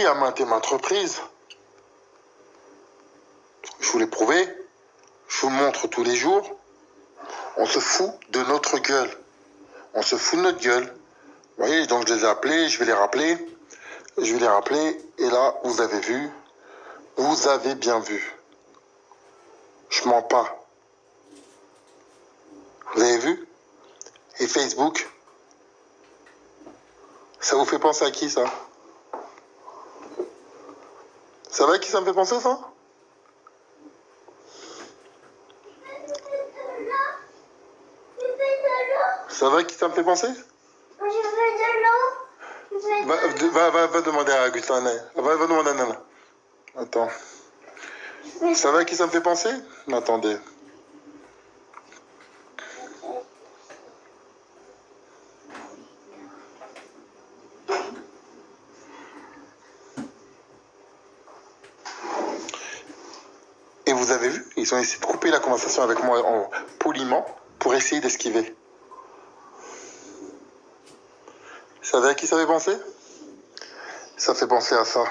à maintes et maintes reprises. Je vous l'ai prouvé. Je vous le montre tous les jours. On se fout de notre gueule. On se fout de notre gueule. Vous voyez, donc je les ai appelés, je vais les rappeler. Je vais les rappeler. Et là, vous avez vu. Vous avez bien vu. Je mens pas. Vous avez vu? Et Facebook, ça vous fait penser à qui, ça? Ça va à qui ça me fait penser, ça? Ça va à qui ça me fait penser? Je veux de l'eau. Va demander à Augustin. Va demander à Nana. Attends. Ça va à qui ça me fait penser? Attendez. Et vous avez vu, ils ont essayé de couper la conversation avec moi poliment pour essayer d'esquiver. Vous savez à qui ça fait penser? Ça fait penser à ça.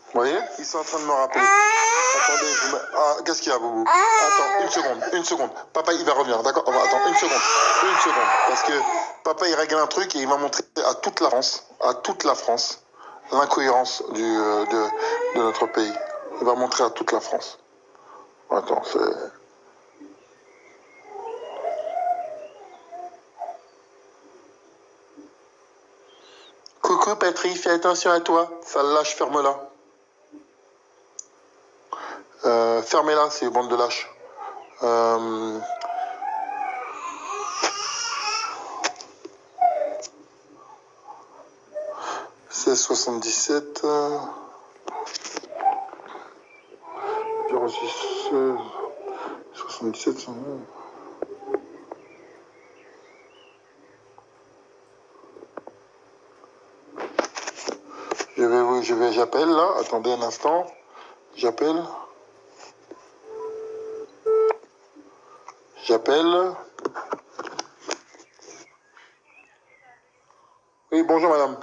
Vous voyez? Ils sont en train de me rappeler. Attendez, ah, qu'est-ce qu'il y a, Boubou? Attends, une seconde. Papa, il va revenir, d'accord? Attends, une seconde. Parce que papa, il règle un truc et il va montrer à toute la France, l'incohérence de notre pays. Il va montrer à toute la France. Attends, c'est... Coucou, Patrick, fais attention à toi. Ça lâche, ferme-la. Fermez-la, ces bandes de lâches. C'est 77 06 77 100. J'appelle là, attendez un instant. J'appelle. Oui, bonjour madame.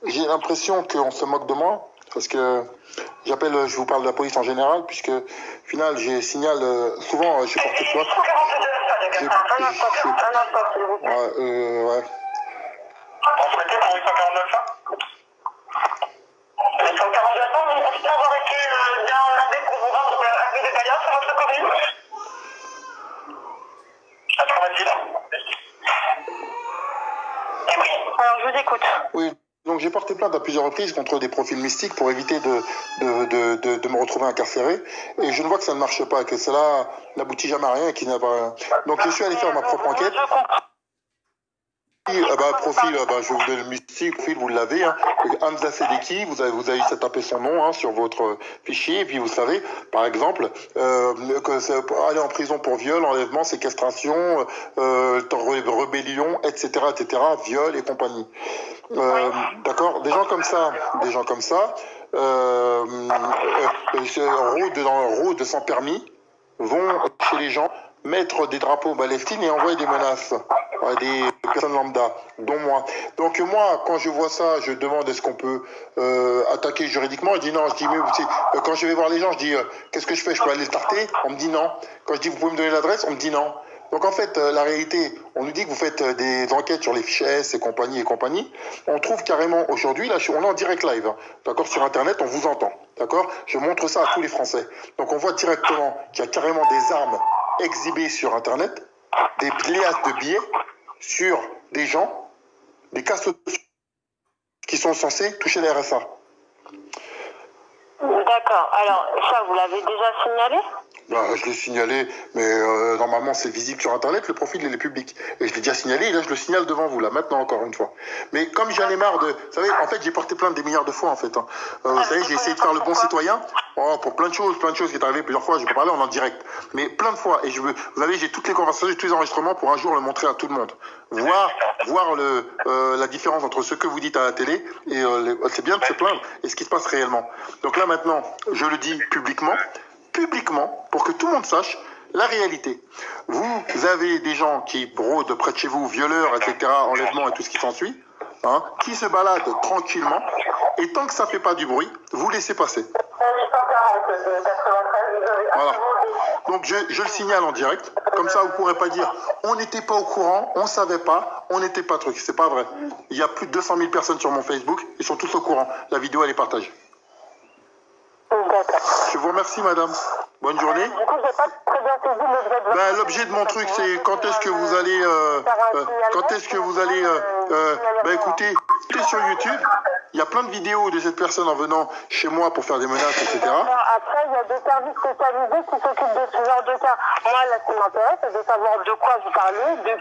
J'ai l'impression qu'on se moque de moi, parce que j'appelle, je vous parle de la police en général, puisque au final, j'ai signal, souvent, je suis porté plainte. Ouais. On souhaitait pour 849 là 849 ans, mais est-ce avoir été bien demandé pour vous rendre avis de Gaillard sur votre commune? Affirmatif. Et oui, alors je vous écoute. Oui, donc j'ai porté plainte à plusieurs reprises contre des profils mystiques pour éviter de me retrouver incarcéré. Et je ne vois que ça ne marche pas, que cela n'aboutit jamais à rien et qu'il n'a pas... Donc je suis allé faire ma propre enquête. Profil, je vais vous donner le mystique, profil, vous l'avez, hein. Hamza Sedeki, vous avez juste à taper son nom, hein, sur votre fichier, et puis vous savez, par exemple, que c'est aller en prison pour viol, enlèvement, séquestration, rébellion, etc., viol et compagnie. D'accord, des gens comme ça, rôdent sans permis, vont chez les gens, mettre des drapeaux palestiniens et envoyer des menaces à des personnes lambda, dont moi. Donc moi, quand je vois ça, je demande est-ce qu'on peut attaquer juridiquement. Je dis non, je dis mais quand je vais voir les gens, je dis qu'est-ce que je fais? Je peux aller le tarter? On me dit non. Quand je dis vous pouvez me donner l'adresse, on me dit non. Donc en fait, la réalité, on nous dit que vous faites des enquêtes sur les fichiers S et compagnie. On trouve carrément aujourd'hui, là, on est en direct live, hein, d'accord, sur Internet, on vous entend, d'accord. Je montre ça à tous les Français. Donc on voit directement qu'il y a carrément des armes exhibées sur Internet, des pléiades de billets sur des gens, des cas sociaux qui sont censés toucher les RSA. D'accord. Alors, ça, vous l'avez déjà signalé? Je l'ai signalé, mais normalement c'est visible sur Internet, le profil il est public. Et je l'ai déjà signalé, et là je le signale devant vous, là, maintenant encore une fois. Mais comme j'en ai marre de... Vous savez, en fait j'ai porté plainte des milliards de fois en fait. Hein. Vous savez, j'ai essayé de faire le bon citoyen, pour plein de choses qui est arrivé plusieurs fois, je vais pas parler en direct. Mais plein de fois, et vous savez, j'ai toutes les conversations, j'ai tous les enregistrements pour un jour le montrer à tout le monde. Voir la différence entre ce que vous dites à la télé, et c'est bien de se plaindre, et ce qui se passe réellement. Donc là maintenant, je le dis publiquement, pour que tout le monde sache la réalité. Vous avez des gens qui rôdent près de chez vous, violeurs, etc., enlèvements et tout ce qui s'ensuit, hein, qui se baladent tranquillement, et tant que ça ne fait pas du bruit, vous laissez passer. Voilà. Donc je le signale en direct, comme ça vous ne pourrez pas dire on n'était pas au courant, on ne savait pas, on n'était pas truc. C'est pas vrai. Il y a plus de 200 000 personnes sur mon Facebook, ils sont tous au courant. La vidéo elle est partagée. Je vous remercie, madame. Bonne journée. Du coup, j'ai pas très bien saisi l'objet de votre... L'objet de mon truc, c'est quand est-ce que vous allez... écoutez, sur YouTube, il y a plein de vidéos de cette personne en venant chez moi pour faire des menaces, etc. Après, il y a des services spécialisés qui s'occupent de ce genre de cas. Moi, là, ce qui m'intéresse, c'est de savoir de quoi vous parlez, de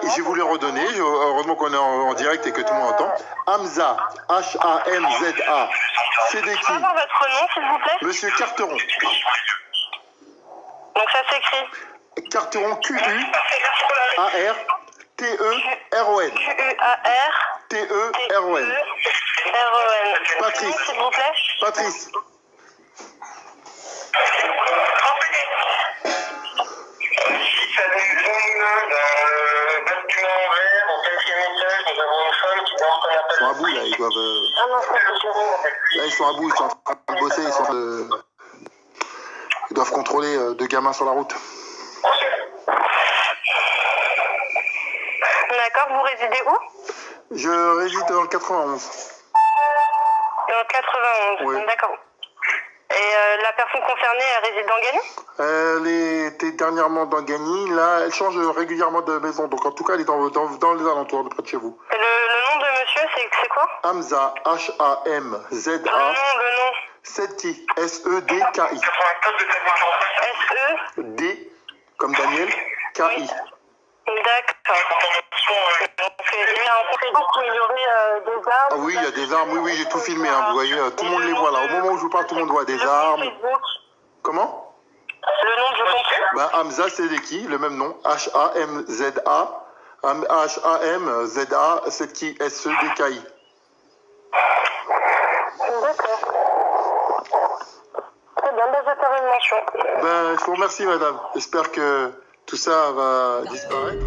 qui... Je vais vous les redonner. Heureusement qu'on est en direct et que tout le monde entend. Hamza, H-A-M-Z-A. C'est des qui? Je peux avoir votre nom, s'il vous plaît? Monsieur Carteron. Donc ça s'écrit Carteron, Q-U-A-R-T-E-R-O-N. T-E-R-O-N. R-O-N. Patrice. S'il vous plaît. Patrice. Ça nous donne d'un bâtiment vert, au 4e étage, nous avons une femme qui porte un appel. Ils sont à bout là, ils doivent... Là ils sont à bout, ils sont en train de bosser, ils doivent contrôler deux gamins sur la route. D'accord, vous résidez où? Je réside dans le 91. Dans le 91, oui. D'accord. Et la personne concernée, elle réside dans Gagny? Elle était dernièrement dans Gagny, là elle change régulièrement de maison, donc en tout cas elle est dans les alentours, de près de chez vous. Et le nom de monsieur, c'est quoi? Hamza, H-A-M-Z-A. Le nom. Sedi, S-E-D-K-I. S-E-D, comme Daniel, K-I. D'accord. Donc, il y a un Facebook où il y aurait des armes. Ah oui, il y a des armes, oui, j'ai tout filmé, hein, vous voyez, tout le monde les voit là. Au moment où je vous parle, tout le monde voit des armes. Comment? Le nom, je comprends. Hamza Sedeki, le même nom, H-A-M-Z-A. H-A-M-Z-A, Sedeki, S-E-D-K-I. D'accord. Très bien, je vais faire une mention. Je vous remercie, madame. J'espère que tout ça va disparaître.